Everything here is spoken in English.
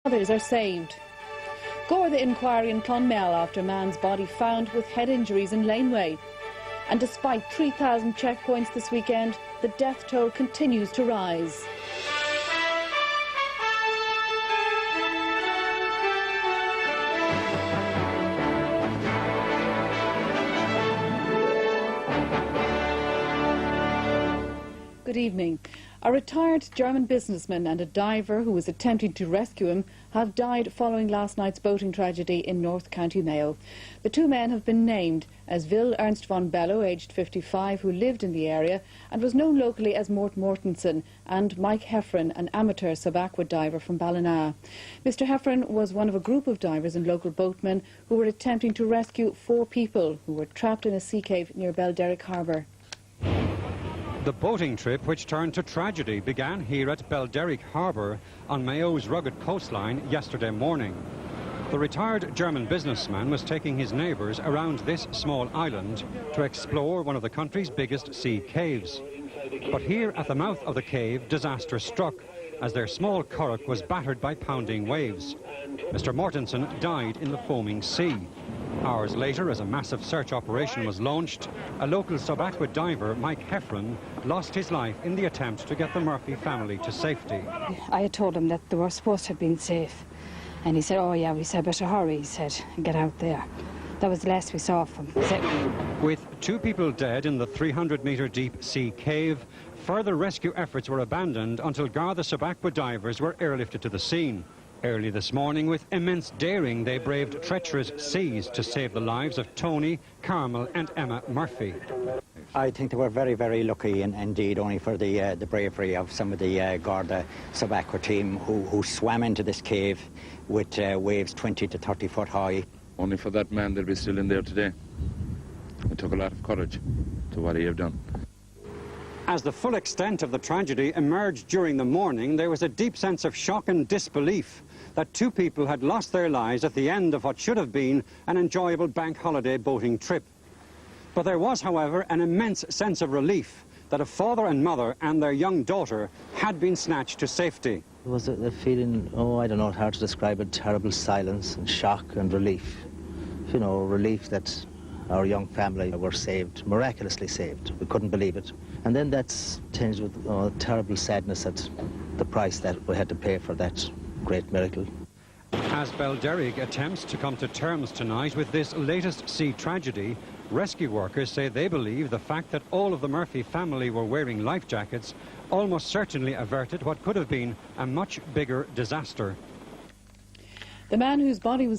Others are saved. Gore the inquiry in Clonmel after man's body found with head injuries in Laneway. And despite 3,000 checkpoints this weekend, the death toll continues to rise. Good evening. A retired German businessman and a diver who was attempting to rescue him have died following last night's boating tragedy in North County Mayo. The two men have been named as Will Ernst von Bello, aged 55, who lived in the area and was known locally as Mort Mortensen, and Mike Heffron, an amateur subaquid diver from Ballina. Mr Heffron was one of a group of divers and local boatmen who were attempting to rescue 4 people who were trapped in a sea cave near Belderrig harbour. The boating trip, which turned to tragedy, began here at Belderrig harbour on Mayo's rugged coastline yesterday morning. The retired German businessman was taking his neighbours around this small island to explore one of the country's biggest sea caves. But here at the mouth of the cave, disaster struck as their small curragh was battered by pounding waves. Mr Mortensen died in the foaming sea. Hours later, as a massive search operation was launched, a local subaquid diver, Mike Heffron, lost his life in the attempt to get the Murphy family to safety. I had told him that they were supposed to have been safe, and he said, "Oh yeah, we said better hurry," he said, "and get out there." That was the last we saw of him. With 2 people dead in the 300-metre deep sea cave, further rescue efforts were abandoned until Garda subaquid divers were airlifted to the scene. Early this morning, with immense daring, they braved treacherous seas to save the lives of Tony, Carmel and Emma Murphy. I think they were very, very lucky, and indeed only for the bravery of some of the Garda subaquid team who swam into this cave with waves 20 to 30 foot high. Only for that man they'll be still in there today. It took a lot of courage to what he have done. As the full extent of the tragedy emerged during the morning, there was a deep sense of shock and disbelief that 2 people had lost their lives at the end of what should have been an enjoyable bank holiday boating trip. But there was, however, an immense sense of relief that a father and mother and their young daughter had been snatched to safety. It was a feeling, I don't know how to describe it, terrible silence and shock and relief. You know, relief that our young family were saved, miraculously saved. We couldn't believe it. And then that's tinged with terrible sadness at the price that we had to pay for that great miracle. As Belderrig attempts to come to terms tonight with this latest sea tragedy, rescue workers say they believe the fact that all of the Murphy family were wearing life jackets almost certainly averted what could have been a much bigger disaster. The man whose body was